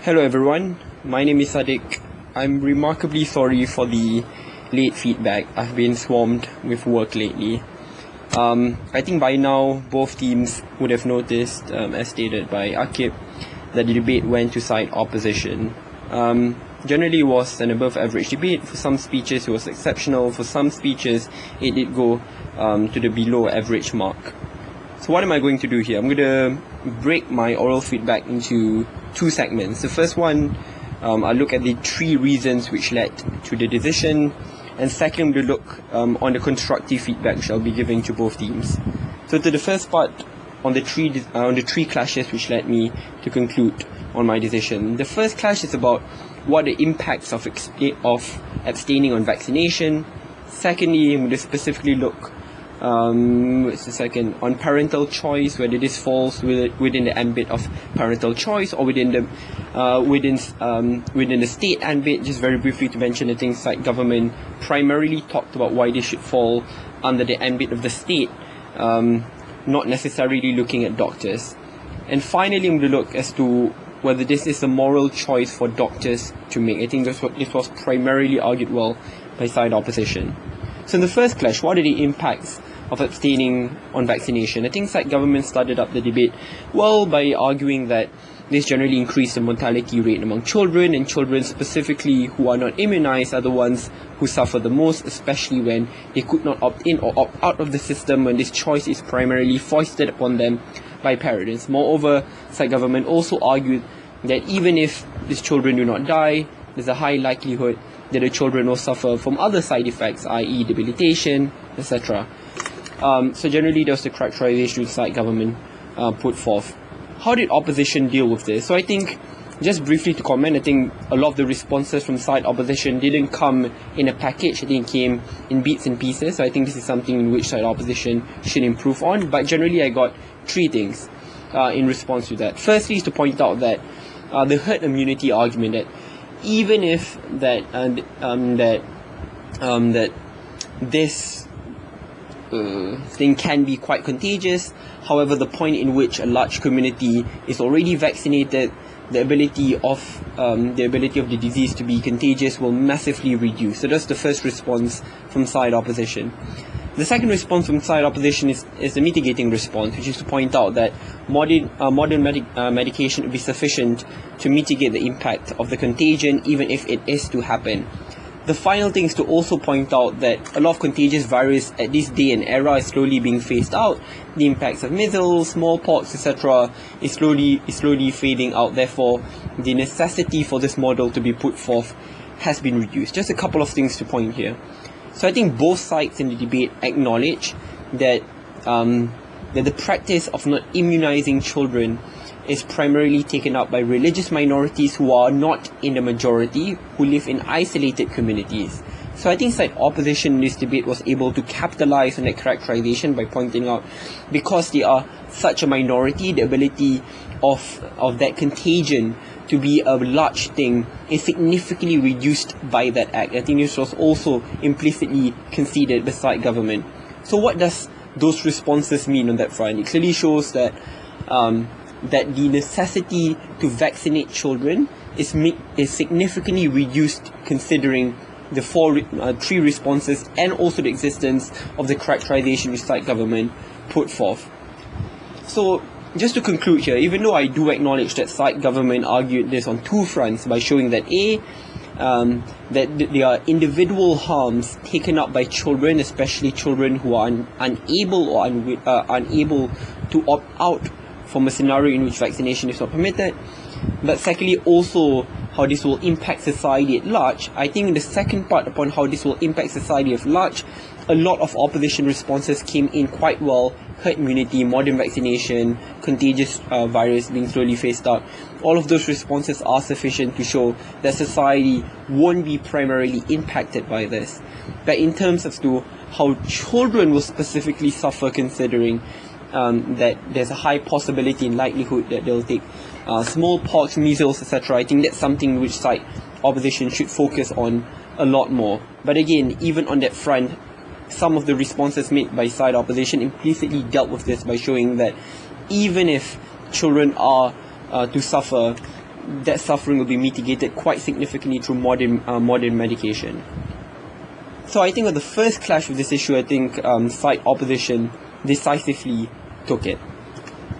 Hello everyone, my name is Saddiq. I'm remarkably sorry for the late feedback. I've been swamped with work lately. I think by now both teams would have noticed, as stated by Akib, that the debate went to side opposition. Generally it was an above average debate. For some speeches it was exceptional, for some speeches it did go to the below average mark. So what am I going to do here? I'm going to break my oral feedback into two segments. The first one, I'll look at the three reasons which led to the decision, and second, we'll look on the constructive feedback which I'll be giving to both teams. So to the first part, on the three clashes which led me to conclude on my decision. The first clash is about what the impacts of abstaining on vaccination. Secondly, I'm going to specifically look on parental choice, whether this falls within the ambit of parental choice or within the state ambit. Just very briefly to mention the things like government primarily talked about why they should fall under the ambit of the state, not necessarily looking at doctors. And finally, I'm going to look as to whether this is a moral choice for doctors to make. I think this was primarily argued well by side opposition. So in the first clash, what are the impacts of abstaining on vaccination? I think side government started up the debate well by arguing that this generally increased the mortality rate among children, and children specifically who are not immunized are the ones who suffer the most, especially when they could not opt in or opt out of the system when this choice is primarily foisted upon them by parents. Moreover, side government also argued that even if these children do not die, there's a high likelihood that the children will suffer from other side effects, i.e. debilitation, etc. So generally, that was the characterization side government put forth. How did opposition deal with this? So I think, just briefly to comment, I think a lot of the responses from side opposition didn't come in a package. I think it came in bits and pieces. So I think this is something in which side opposition should improve on. But generally, I got three things in response to that. Firstly, is to point out that the herd immunity argument, that even if this thing can be quite contagious, however, the point in which a large community is already vaccinated, the ability of the disease to be contagious will massively reduce. So that's the first response from side opposition. The second response from side opposition is the mitigating response, which is to point out that modern medication would be sufficient to mitigate the impact of the contagion, even if it is to happen. The final thing is to also point out that a lot of contagious virus at this day and era is slowly being phased out. The impacts of measles, smallpox, etc. is slowly fading out. Therefore, the necessity for this model to be put forth has been reduced. Just a couple of things to point here. So I think both sides in the debate acknowledge that the practice of not immunizing children is primarily taken up by religious minorities who are not in the majority, who live in isolated communities. So I think side opposition in this debate was able to capitalize on that characterization by pointing out, because they are such a minority, the ability of that contagion to be a large thing is significantly reduced by that act. I think this was also implicitly conceded by side government. So what does those responses mean on that front? It clearly shows that that the necessity to vaccinate children is significantly reduced, considering the three responses and also the existence of the characterization which side government put forth. So just to conclude here, even though I do acknowledge that side government argued this on two fronts by showing that that there are individual harms taken up by children, especially children who are unable or unable to opt out from a scenario in which vaccination is not permitted, but secondly also how this will impact society at large. I think in the second part upon how this will impact society at large, a lot of opposition responses came in quite well. Herd immunity, modern vaccination, contagious virus being slowly phased out. All of those responses are sufficient to show that society won't be primarily impacted by this. But in terms as to how children will specifically suffer, considering that there's a high possibility and likelihood that they'll take smallpox, measles, etc. I think that's something which side opposition should focus on a lot more. But again, even on that front, some of the responses made by side opposition implicitly dealt with this by showing that even if children are to suffer, that suffering will be mitigated quite significantly through modern medication. So I think on the first clash of this issue, I think side opposition decisively took it.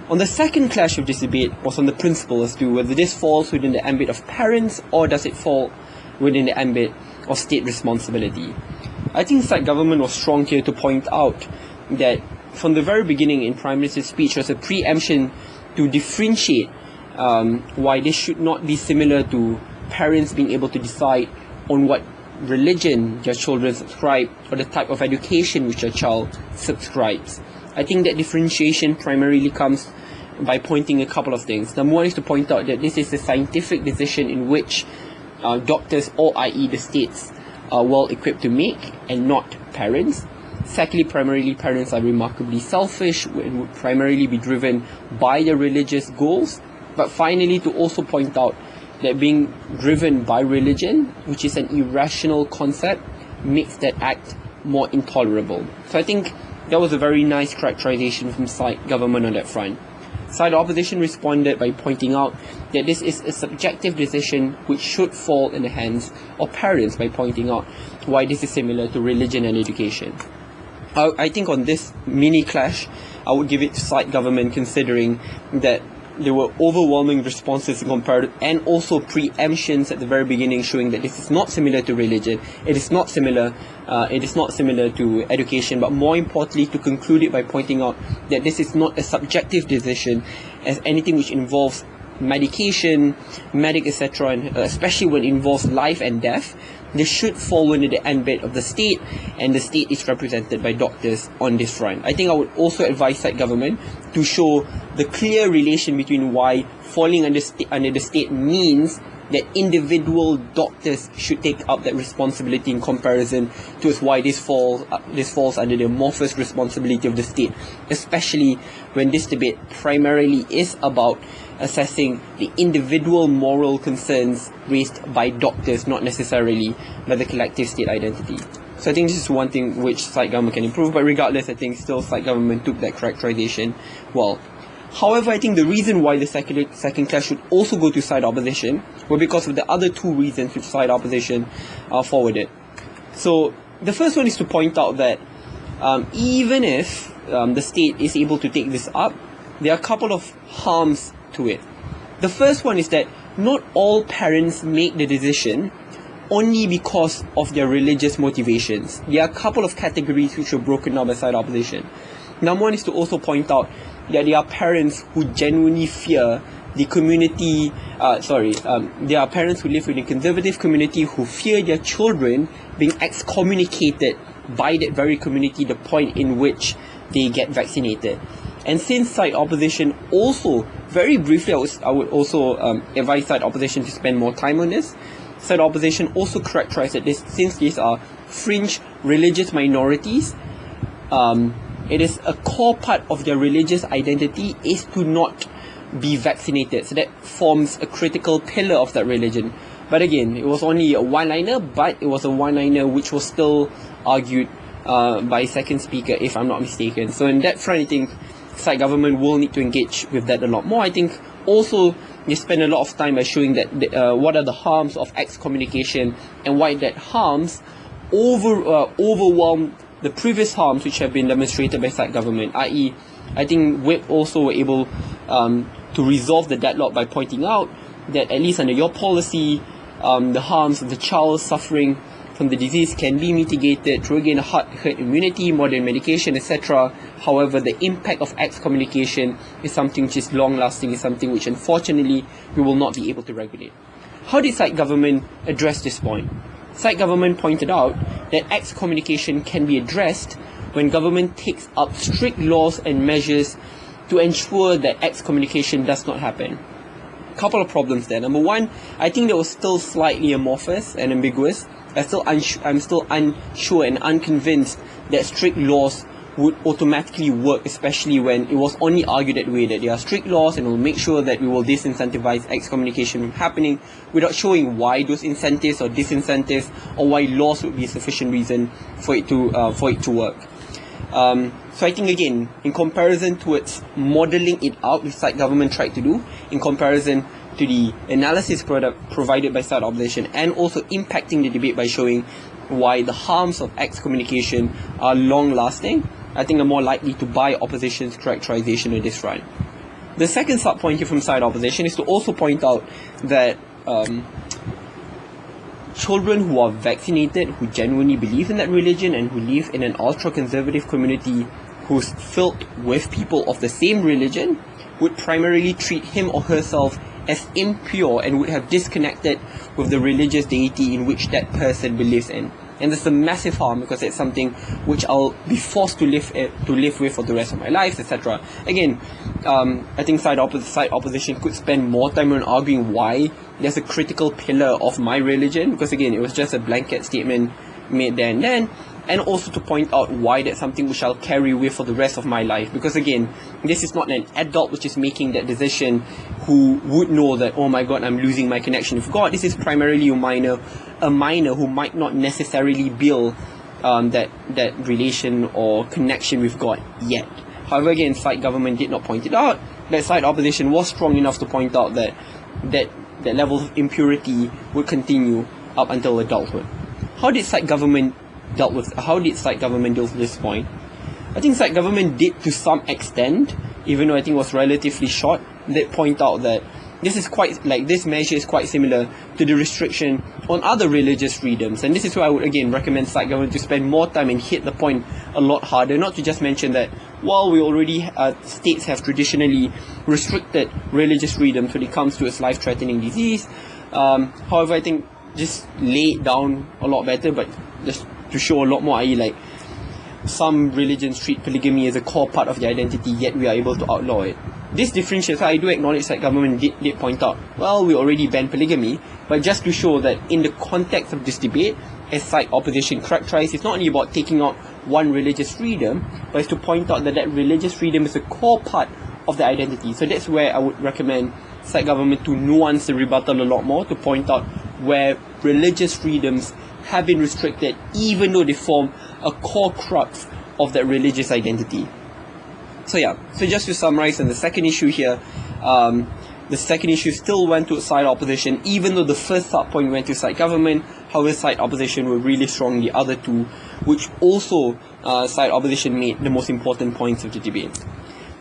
On the second clash of this debate was on the principle as to whether this falls within the ambit of parents or does it fall within the ambit of state responsibility. I think Syed government was strong here to point out that from the very beginning in Prime Minister's speech was a preemption to differentiate why this should not be similar to parents being able to decide on what religion their children subscribe or the type of education which their child subscribes. I think that differentiation primarily comes by pointing a couple of things. Number one is to point out that this is a scientific decision in which doctors, or i.e. the states, are well equipped to make, and not parents. Secondly, primarily parents are remarkably selfish and would primarily be driven by their religious goals. But finally, to also point out that being driven by religion, which is an irrational concept, makes that act more intolerable. So I think that was a very nice characterization from Syed government on that front. Syed opposition responded by pointing out that this is a subjective decision which should fall in the hands of parents, by pointing out why this is similar to religion and education. I think on this mini clash, I would give it to Syed government, considering that there were overwhelming responses compared, and also preemptions at the very beginning showing that this is not similar to religion, it is not similar to education, but more importantly to conclude it by pointing out that this is not a subjective decision, as anything which involves medication, etc., and especially when it involves life and death, this should fall within the ambit of the state, and the state is represented by doctors on this front. I think I would also advise that government to show the clear relation between why falling under the state means that individual doctors should take up that responsibility, in comparison to why this falls under the amorphous responsibility of the state, especially when this debate primarily is about assessing the individual moral concerns raised by doctors, not necessarily by the collective state identity. So I think this is one thing which Syed government can improve, but regardless, I think still Syed government took that characterization well. However, I think the reason why the second clash should also go to Syed opposition were because of the other two reasons which Syed opposition forwarded. So the first one is to point out that even if the state is able to take this up, there are a couple of harms to it. The first one is that not all parents make the decision only because of their religious motivations. There are a couple of categories which were broken down by Syed opposition. Number one is to also point out that there are parents who genuinely fear the community, there are parents who live in a conservative community who fear their children being excommunicated by that very community the point in which they get vaccinated. And since Syed opposition also, very briefly, I would also advise Syed opposition to spend more time on this. Syed opposition also characterized that since these are fringe religious minorities, it is a core part of their religious identity is to not be vaccinated. So that forms a critical pillar of that religion. But again, it was only a one-liner, but it was a one-liner which was still argued by second speaker, if I'm not mistaken. So in that front, I think Syed government will need to engage with that a lot more. I think also they spend a lot of time by showing that what are the harms of excommunication and why that harms overwhelm the previous harms which have been demonstrated by Syed government, i.e. I think BUET also were able to resolve the deadlock by pointing out that at least under your policy, the harms of the child suffering from the disease can be mitigated through, again, herd immunity, modern medication, etc. However, the impact of excommunication is something which is long-lasting, is something which unfortunately we will not be able to regulate. How did Syed government address this point? Syed government pointed out that excommunication can be addressed when government takes up strict laws and measures to ensure that excommunication does not happen. A couple of problems there. Number one, I think that was still slightly amorphous and ambiguous. I'm still unsure and unconvinced that strict laws would automatically work, especially when it was only argued that way, that there are strict laws and will make sure that we will disincentivize excommunication from happening, without showing why those incentives or disincentives or why laws would be a sufficient reason for it to work. So I think, again, in comparison towards modelling it out, which side government tried to do, in comparison to the analysis provided by side opposition, and also impacting the debate by showing why the harms of excommunication are long-lasting, I think I'm more likely to buy opposition's characterization of this front. The second sub-point here from side opposition is to also point out that children who are vaccinated, who genuinely believe in that religion and who live in an ultra-conservative community who's filled with people of the same religion, would primarily treat him or herself as impure and would have disconnected with the religious deity in which that person believes in. And that's a massive harm, because it's something which I'll be forced to live with for the rest of my life, etc. Again, I think side opposition could spend more time on arguing why there's a critical pillar of my religion, because again, it was just a blanket statement made there and then, and also to point out why that's something which I'll carry with for the rest of my life, because again, this is not an adult which is making that decision who would know that, oh my god, I'm losing my connection with God. This is primarily a minor who might not necessarily build that relation or connection with God yet. However, again, side government did not point it out. That side opposition was strong enough to point out that level of impurity would continue up until adulthood. How did side government deal with this point? I think side government did to some extent, even though I think it was relatively short. They point out that this measure is quite similar to the restriction on other religious freedoms, and this is why I would again recommend side government to spend more time and hit the point a lot harder, not to just mention that while we already states have traditionally restricted religious freedoms when it comes to its life-threatening disease. However, I think just lay it down a lot better, but just to show a lot more, i.e. like some religions treat polygamy as a core part of their identity, yet we are able to outlaw it. This differentiates. I do acknowledge that government did point out, well, we already banned polygamy, but just to show that in the context of this debate, as side opposition characterized, it's not only about taking out one religious freedom, but it's to point out that religious freedom is a core part of the identity. So that's where I would recommend side government to nuance the rebuttal a lot more, to point out where religious freedoms have been restricted, even though they form a core crux of that religious identity. So just to summarize on the second issue here, the second issue still went to side opposition, even though the first sub-point went to side government. However, side opposition were really strong in the other two, which also side opposition made the most important points of the debate.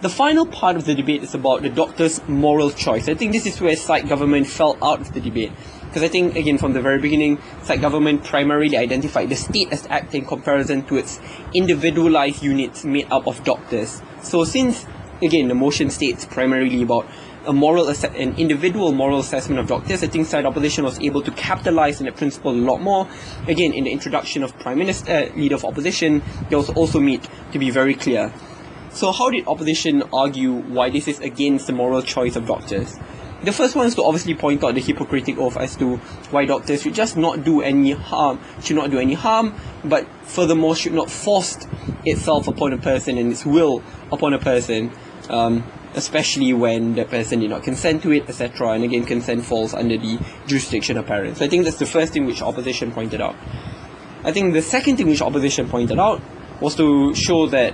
The final part of the debate is about the doctor's moral choice. I think this is where side government fell out of the debate, because I think, again, from the very beginning, side government primarily identified the state as acting in comparison to its individualized units made up of doctors. So since, again, the motion states primarily about an individual moral assessment of doctors, I think side opposition was able to capitalize on that principle a lot more. Again, in the introduction of Prime Minister, Leader of Opposition, they was also made to be very clear. So how did opposition argue why this is against the moral choice of doctors? The first one is to obviously point out the Hippocratic Oath as to why doctors should just not do any harm, but furthermore should not force itself upon a person and its will upon a person, especially when the person did not consent to it, etc. And again, consent falls under the jurisdiction of parents. So I think that's the first thing which opposition pointed out. I think the second thing which opposition pointed out was to show that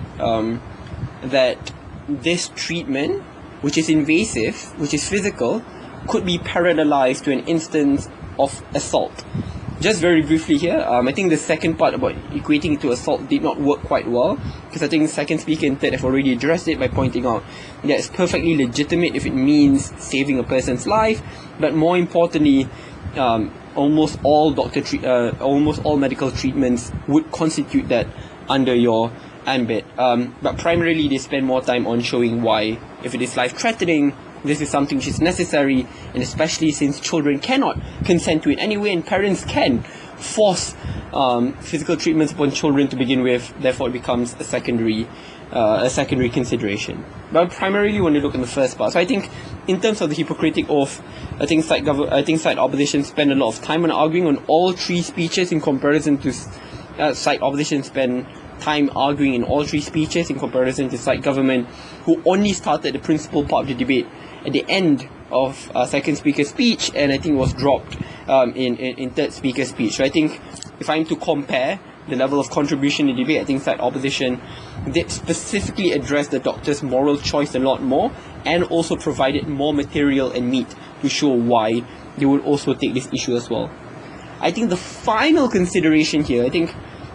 that this treatment, which is invasive, which is physical, could be parallelized to an instance of assault. Just very briefly here, I think the second part about equating it to assault did not work quite well, because I think the second speaker and third have already addressed it by pointing out that it's perfectly legitimate if it means saving a person's life, but more importantly, almost all medical treatments would constitute that under your ambit. But primarily they spend more time on showing why, if it is life-threatening, this is something which is necessary, and especially since children cannot consent to it anyway, and parents can force physical treatments upon children to begin with, therefore it becomes a secondary consideration. But primarily when you look in the first part, so I think in terms of the Hippocratic Oath, I think side opposition spend a lot of time on arguing on all three speeches in comparison to side opposition spend time arguing in all three speeches in comparison to side government, who only started the principal part of the debate at the end of second speaker's speech, and I think was dropped in third speaker's speech. So I think if I'm to compare the level of contribution in the debate, I think side opposition did specifically address the doctor's moral choice a lot more, and also provided more material and meat to show why they would also take this issue as well. I think the final consideration here,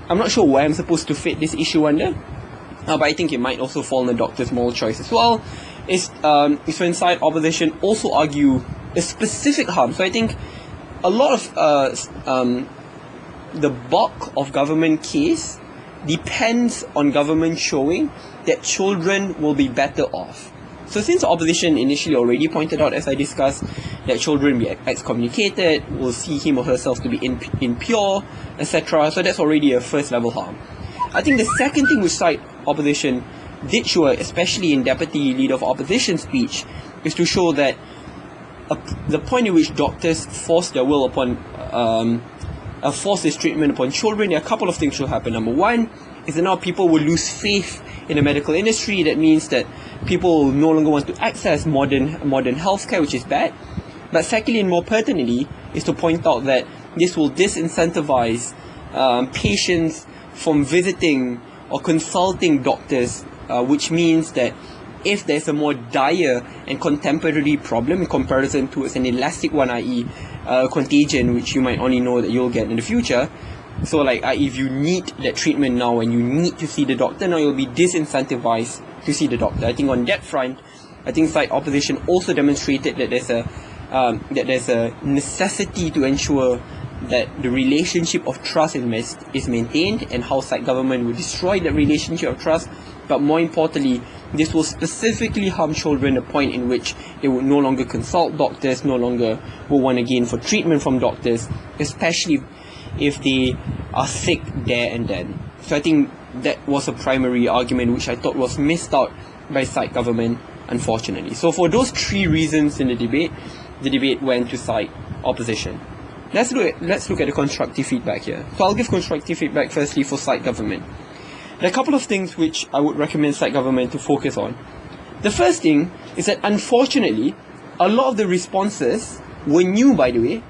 I'm not sure where I'm supposed to fit this issue under, but I think it might also fall on the doctor's moral choice as well, is when side opposition also argue a specific harm. So I think a lot of the bulk of government case depends on government showing that children will be better off. So since the opposition initially already pointed out, as I discussed, that children be excommunicated, will see him or herself to be impure, etc. So that's already a first level harm. I think the second thing which side opposition did show, especially in Deputy Leader of Opposition speech, is to show that the point in which doctors force their will upon, force this treatment upon children, there are a couple of things will happen. Number one is that now people will lose faith in the medical industry. That means that people no longer want to access modern healthcare, which is bad. But secondly, and more pertinently, is to point out that this will disincentivize patients from visiting or consulting doctors, which means that if there's a more dire and contemporary problem in comparison to an elastic one, i.e. Contagion, which you might only know that you'll get in the future, so like if you need that treatment now and you need to see the doctor, now you'll be disincentivized to see the doctor. I think on that front, I think side opposition also demonstrated that there's a necessity to ensure that the relationship of trust is maintained, and how side government will destroy that relationship of trust. But more importantly, this will specifically harm children, the point in which they will no longer consult doctors, no longer will want to gain for treatment from doctors, especially if they are sick there and then. So I think that was a primary argument which I thought was missed out by side government, unfortunately. So for those three reasons in the debate went to side opposition. Let's look at the constructive feedback here. So I'll give constructive feedback firstly for side government. There are a couple of things which I would recommend side government to focus on. The first thing is that unfortunately, a lot of the responses were new, by the way,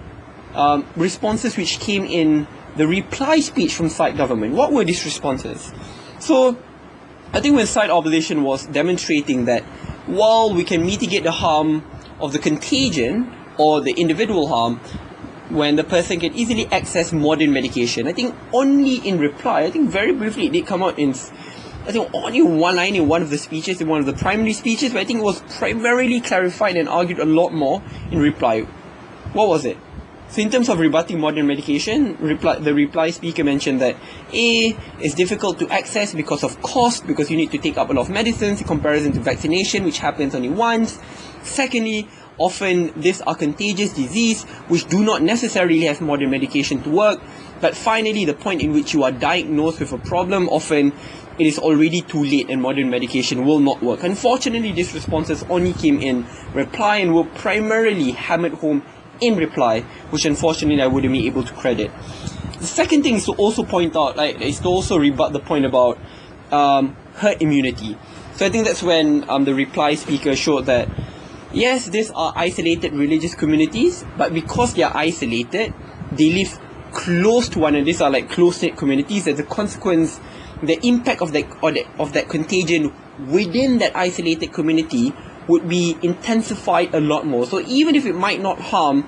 responses which came in the reply speech from side government. What were these responses? So I think when side opposition was demonstrating that while we can mitigate the harm of the contagion or the individual harm, when the person can easily access modern medication, I think only in reply, I think very briefly it did come out in, I think only one line in one of the speeches, in one of the primary speeches, but I think it was primarily clarified and argued a lot more in reply. What was it? So in terms of rebutting modern medication, the reply speaker mentioned that A, is difficult to access because of cost, because you need to take up a lot of medicines in comparison to vaccination, which happens only once. Secondly, often these are contagious disease which do not necessarily have modern medication to work. But finally, the point in which you are diagnosed with a problem, often it is already too late and modern medication will not work. Unfortunately, these responses only came in reply and were primarily hammered home in reply, which unfortunately I wouldn't be able to credit. The second thing is to also point out, is to also rebut the point about herd immunity. So I think that's when the reply speaker showed that yes, these are isolated religious communities, but because they are isolated, they live close to one another. These are like close-knit communities. As a consequence, the impact of that contagion within that isolated community would be intensified a lot more. So even if it might not harm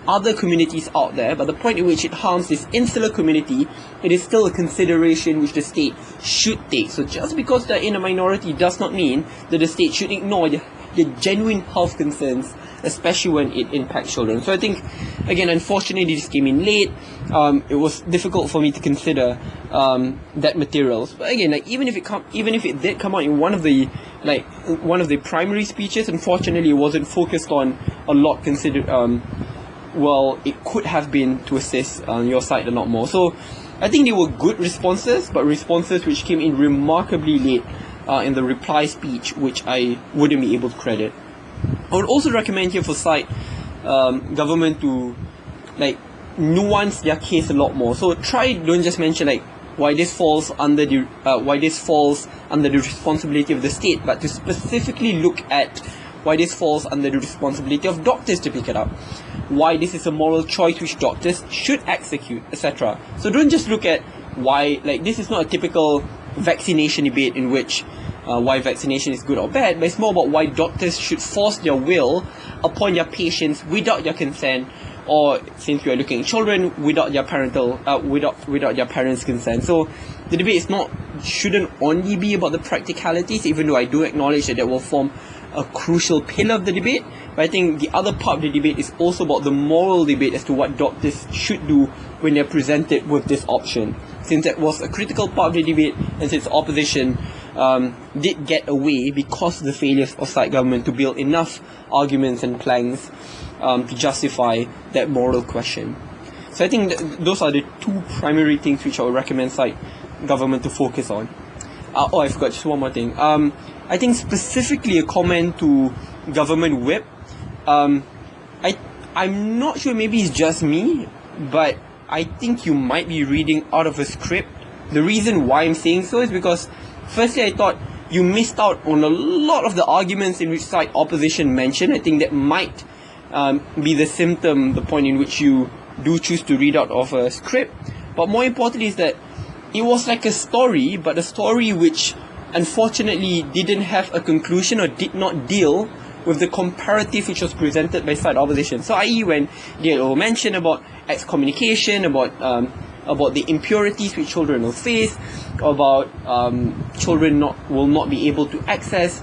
other communities out there, but the point in which it harms this insular community, it is still a consideration which the state should take. So just because they're in a minority does not mean that the state should ignore the genuine health concerns, especially when it impacts children. So I think, again, unfortunately this came in late. It was difficult for me to consider that materials. But again, even if it did come out in one of the primary speeches, unfortunately it wasn't focused on a lot considered. Well, it could have been to assist your side a lot more. So I think they were good responses, but responses which came in remarkably late in the reply speech, which I wouldn't be able to credit. I would also recommend here for side government to nuance their case a lot more. So don't just mention why this falls under the responsibility of the state, but to specifically look at why this falls under the responsibility of doctors to pick it up, why this is a moral choice which doctors should execute, etc. So don't just look at why, like, this is not a typical vaccination debate in which why vaccination is good or bad, but it's more about why doctors should force their will upon their patients without their consent, or since we are looking at children, without their without their parents' consent. So the debate shouldn't only be about the practicalities, even though I do acknowledge that will form a crucial pillar of the debate. But I think the other part of the debate is also about the moral debate as to what doctors should do when they're presented with this option. Since that was a critical part of the debate, and since opposition did get away because of the failures of Syed government to build enough arguments and planks to justify that moral question. So I think those are the two primary things which I would recommend Syed government to focus on. I forgot just one more thing. I think specifically a comment to government whip. I'm not sure, maybe it's just me, but I think you might be reading out of a script. The reason why I'm saying so is because firstly I thought you missed out on a lot of the arguments in which side opposition mentioned. I think that might be the point in which you do choose to read out of a script. But more importantly is that it was like a story, but a story which unfortunately didn't have a conclusion or did not deal with the comparative which was presented by side opposition. So i.e. when they will mention about excommunication, about the impurities which children will face, about children will not be able to access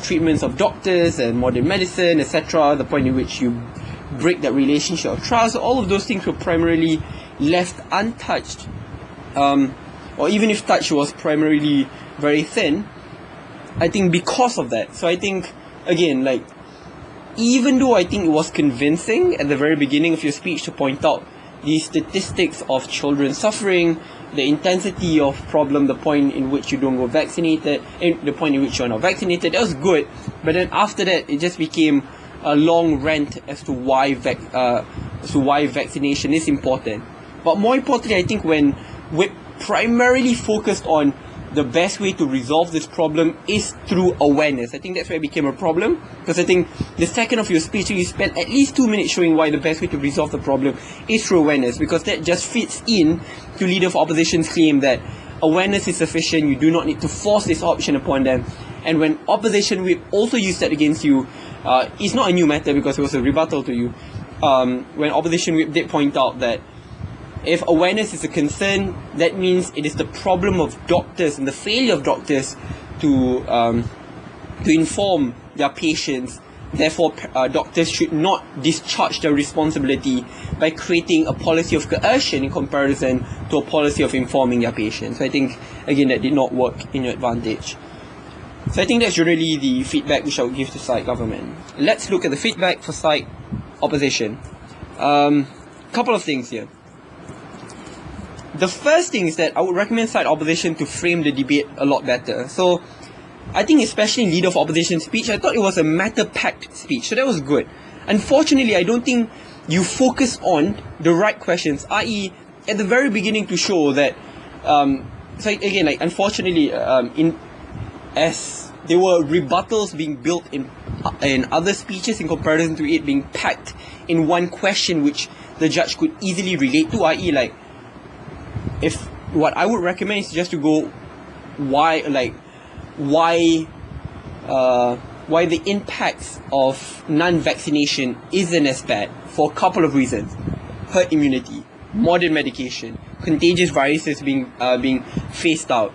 treatments of doctors and modern medicine, etc., the point in which you break that relationship of trust. So all of those things were primarily left untouched, or even if touched, was primarily very thin, I think, because of that. So I think, again, like, even though I think it was convincing at the very beginning of your speech to point out the statistics of children suffering, the intensity of problem, the point in which you don't go vaccinated, and the point in which you're not vaccinated, that was good. But then after that, it just became a long rant as to why vaccination is important. But more importantly, I think when we primarily focused on the best way to resolve this problem is through awareness, I think that's where it became a problem. Because I think the second of your speech, you spent at least 2 minutes showing why the best way to resolve the problem is through awareness, because that just fits in to Leader of Opposition's claim that awareness is sufficient, you do not need to force this option upon them. And when opposition will also use that against you, it's not a new matter because it was a rebuttal to you. When opposition whip did point out that if awareness is a concern, that means it is the problem of doctors and the failure of doctors to inform their patients. Therefore, doctors should not discharge their responsibility by creating a policy of coercion in comparison to a policy of informing their patients. So I think, again, that did not work in your advantage. So I think that's generally the feedback which I would give to Syed government. Let's look at the feedback for Syed opposition. Couple of things here. The first thing is that I would recommend Syed opposition to frame the debate a lot better. So I think especially in Leader of Opposition speech, I thought it was a matter-packed speech, so that was good. Unfortunately, I don't think you focus on the right questions, i.e. at the very beginning to show that, so again, like, unfortunately, as there were rebuttals being built in other speeches in comparison to it being packed in one question which the judge could easily relate to, i.e. like, if what I would recommend is just to go why the impacts of non-vaccination isn't as bad for a couple of reasons: herd immunity, modern medication, contagious viruses being phased out,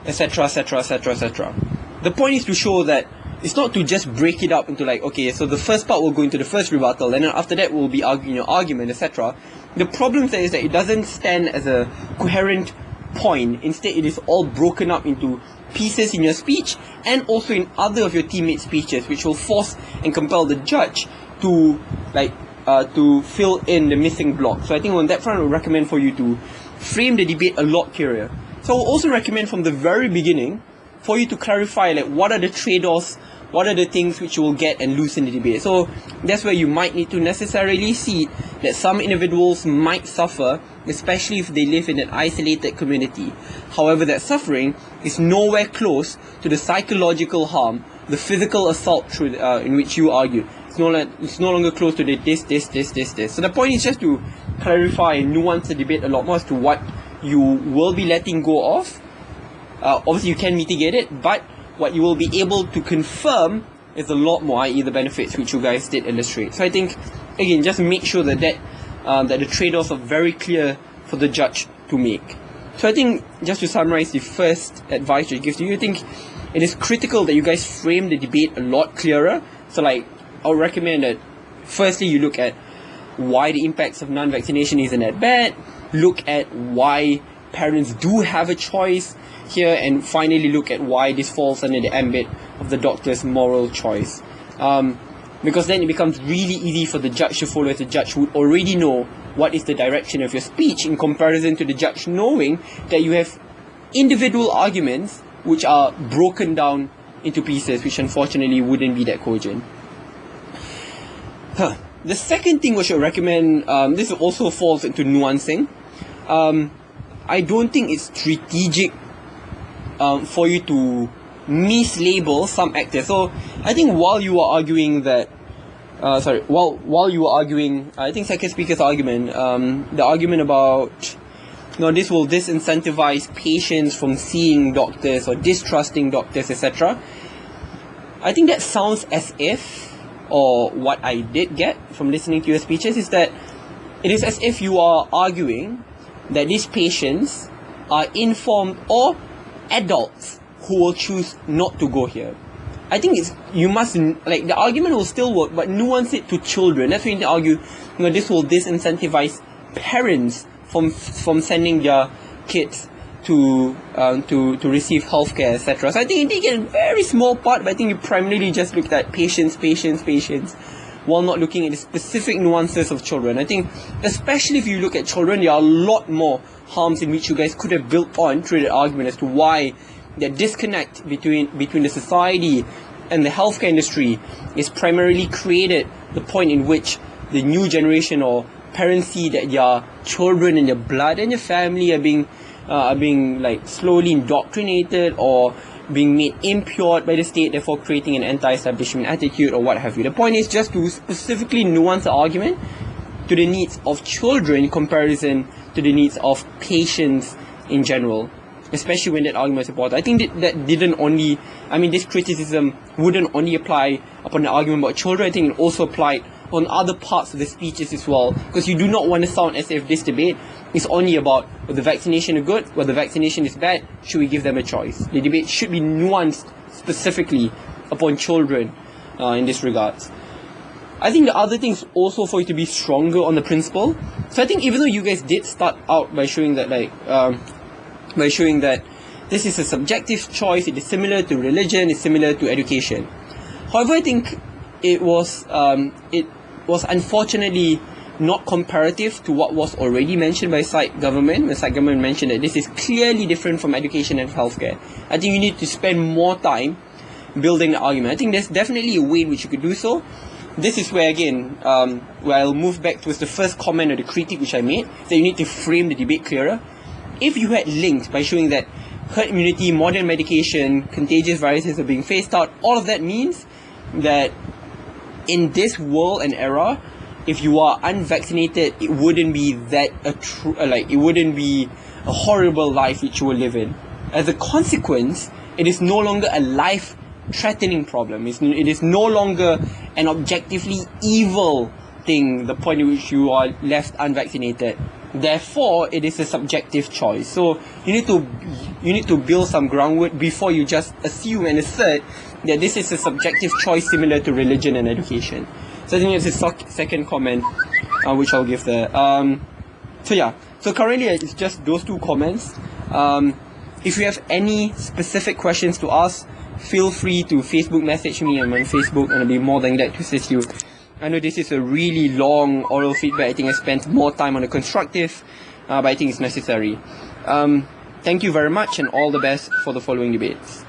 etc., etc., etc., etc. The point is to show that it's not to just break it up into like, okay, so the first part will go into the first rebuttal, and then after that will be argument, etc. The problem there is that it doesn't stand as a coherent point. Instead, it is all broken up into pieces in your speech and also in other of your teammates' speeches, which will force and compel the judge to fill in the missing block. So I think on that front, I would recommend for you to frame the debate a lot clearer. So I will also recommend from the very beginning for you to clarify like what are the trade-offs, what are the things which you will get and lose in the debate. So that's where you might need to necessarily see that some individuals might suffer, especially if they live in an isolated community. However, that suffering is nowhere close to the psychological harm, the physical assault through in which you argued. It's no longer close to the this. So the point is just to clarify and nuance the debate a lot more as to what you will be letting go of. Obviously, you can mitigate it, but what you will be able to confirm is a lot more, i.e. the benefits which you guys did illustrate. So I think, again, just make sure that the trade-offs are very clear for the judge to make. So I think, just to summarize the first advice that I give to you, I think it is critical that you guys frame the debate a lot clearer. So I would recommend that firstly you look at why the impacts of non-vaccination isn't that bad, look at why parents do have a choice here, and finally look at why this falls under the ambit of the doctor's moral choice. Because then it becomes really easy for the judge to follow, as the judge would already know what is the direction of your speech, in comparison to the judge knowing that you have individual arguments which are broken down into pieces, which unfortunately wouldn't be that cogent. The second thing which I recommend, this also falls into nuancing. I don't think it's strategic for you to mislabel some actors. So I think while you are arguing that, while you are arguing, I think second speaker's argument, the argument about, this will disincentivize patients from seeing doctors or distrusting doctors, etc. I think that sounds as if, or what I did get from listening to your speeches, is that it is as if you are arguing that these patients are informed or adults who will choose not to go here. I think the argument will still work, but nuance it to children. That's when you need to argue, this will disincentivize parents from sending their kids to receive healthcare, etc. So I think you take a very small part, but I think you primarily just looked at patients, while not looking at the specific nuances of children. I think, especially if you look at children, there are a lot more harms in which you guys could have built on through the argument as to why the disconnect between the society and the healthcare industry is primarily created the point in which the new generation or parents see that their children and their blood and their family are being slowly indoctrinated or being made impure by the state, therefore creating an anti-establishment attitude or what have you. The point is just to specifically nuance the argument to the needs of children in comparison to the needs of patients in general, especially when that argument is important. I think this criticism wouldn't only apply upon the argument about children. I think it also applied on other parts of the speeches as well, because you do not want to sound as if this debate is only about whether vaccination is good, whether vaccination is bad, should we give them a choice. The debate should be nuanced specifically upon children in this regards. I think the other thing is also for you to be stronger on the principle. So I think even though you guys did start out by showing that this is a subjective choice, it is similar to religion, it's similar to education. However, I think it was unfortunately not comparative to what was already mentioned by Syed government. The Syed government mentioned that this is clearly different from education and healthcare. I think you need to spend more time building the argument. I think there's definitely a way in which you could do so. This is where, again, where I'll move back towards the first comment or the critique which I made, that you need to frame the debate clearer. If you had linked by showing that herd immunity, modern medication, contagious viruses are being phased out, all of that means that in this world and era, if you are unvaccinated, it wouldn't be it wouldn't be a horrible life which you will live in. As a consequence, it is no longer a life-threatening problem. It is no longer an objectively evil thing, the point at which you are left unvaccinated. Therefore, it is a subjective choice. So you need to build some groundwork before you just assume and assert that this is a subjective choice similar to religion and education. So I think it's a second comment which I'll give there. So currently it's just those two comments. If you have any specific questions to ask, feel free to Facebook message me. I'm on Facebook and I'll be more than glad to assist you. I know this is a really long oral feedback. I think I spent more time on the constructive, but I think it's necessary. Thank you very much and all the best for the following debates.